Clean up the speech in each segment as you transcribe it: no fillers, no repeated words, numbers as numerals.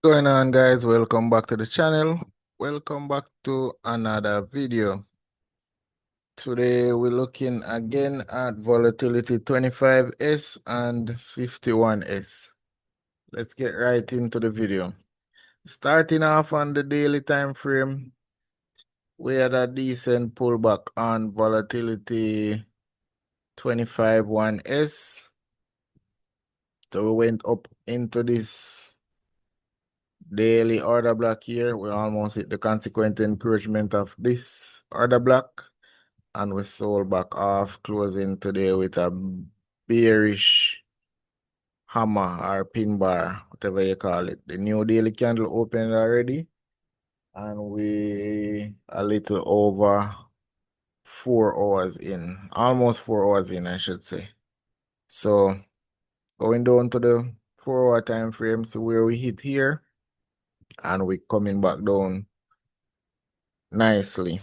Going on, guys? Welcome back to the channel. Welcome back to another video. Today we're looking again at volatility 25S and 51S. Let's get right into the video. Starting off on the daily time frame, we had a decent pullback on volatility 25-1S. So we went up into this daily order block here. We almost hit the consequent encroachment of this order block, and we sold back off, closing today with a bearish hammer or pin bar, whatever you call it. The new daily candle opened already, and we a little over 4 hours in, almost 4 hours in, I should say. So going down to the 4 hour time frame, so where we hit here, and we coming back down nicely.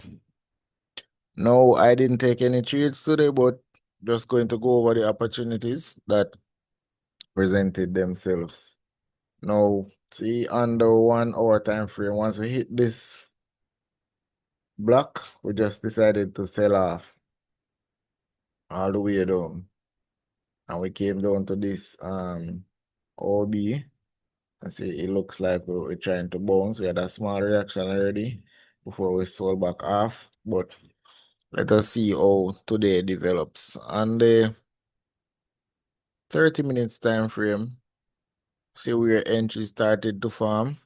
No, I didn't take any trades today, but just going to go over the opportunities that presented themselves. Now, see on the 1 hour time frame, once we hit this block, we just decided to sell off all the way down. And we came down to this OB, and see it looks like we're trying to bounce. We had a small reaction already before we sold back off, but let us see how today develops. On the 30 minutes time frame, see where entry started to form.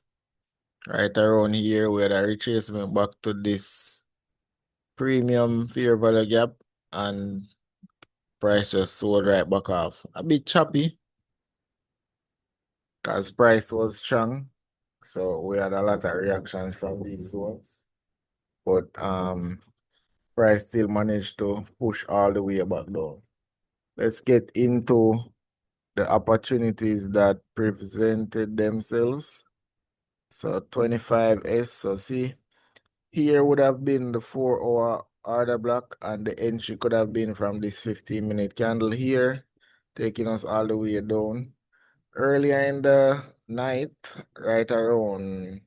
Right around here, we had a retracement back to this premium fair value gap, and price just sold right back off. A bit choppy because price was strong. So we had a lot of reactions from these zones. But price still managed to push all the way back down. Let's get into the opportunities that presented themselves. So 25S, so see, here would have been the 4 hour order block, and the entry could have been from this 15-minute candle here, taking us all the way down. Earlier in the night, right around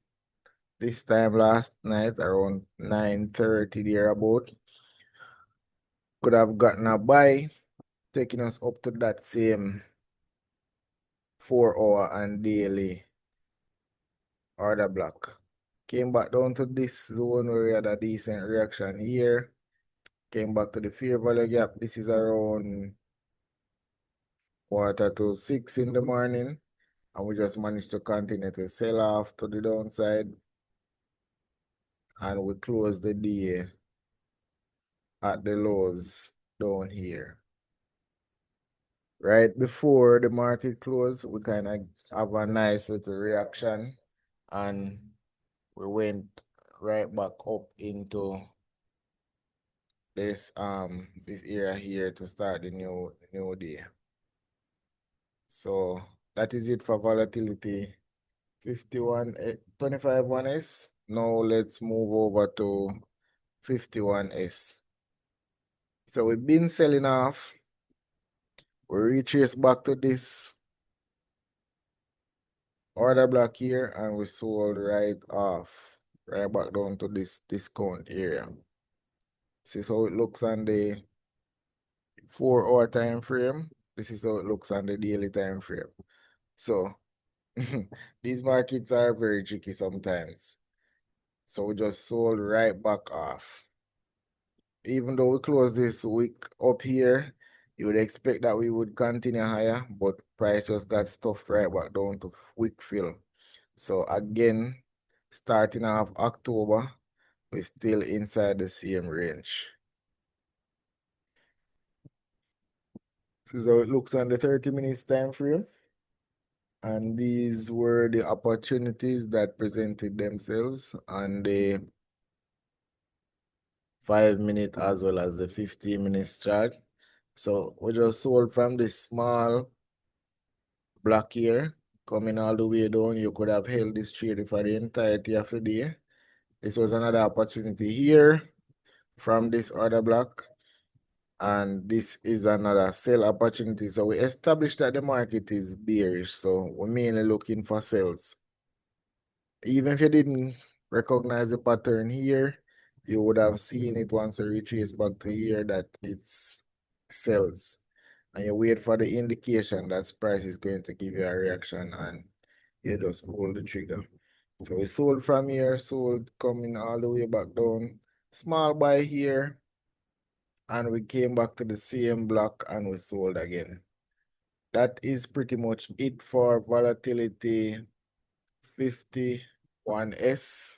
this time last night, around 9:30 thereabout, could have gotten a buy, taking us up to that same 4 hour and daily order block. Came back down to this zone where we had a decent reaction here. Came back to the fair value gap. This is around 4:45 in the morning. And we just managed to continue to sell off to the downside. And we closed the day at the lows down here. Right before the market closed, we kind of have a nice little reaction. And we went right back up into this area here to start the new day. So that is it for volatility 25-1S. Now let's move over to 51S. So we've been selling off. We retrace back to this order block here, and we sold right off, right back down to this discount area. This is how it looks on the 4 hour time frame. This is how it looks on the daily time frame. So these markets are very tricky sometimes. So we just sold right back off. Even though we closed this week up here, you would expect that we would continue higher, but price just got stuffed right back down to week fill. So again, starting off October, we're still inside the same range. This is how it looks on the 30 minutes time frame. And these were the opportunities that presented themselves on the 5 minute as well as the 15-minute chart. So we just sold from this small block here, coming all the way down. You could have held this trade for the entirety of the day. This was another opportunity here from this order block. And this is another sell opportunity. So we established that the market is bearish. So we're mainly looking for sells. Even if you didn't recognize the pattern here, you would have seen it once you retrace back to here that it's sells. And you wait for the indication that price is going to give you a reaction and you just pull the trigger. So we sold from here, sold coming all the way back down. Small buy here, and we came back to the same block and we sold again. That is pretty much it for volatility 51S.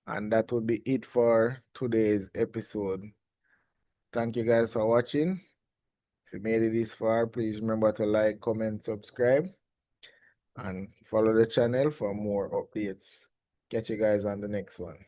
And that would be it for today's episode. Thank you guys for watching. If you made it this far, please remember to like, comment, subscribe, and follow the channel for more updates. Catch you guys on the next one.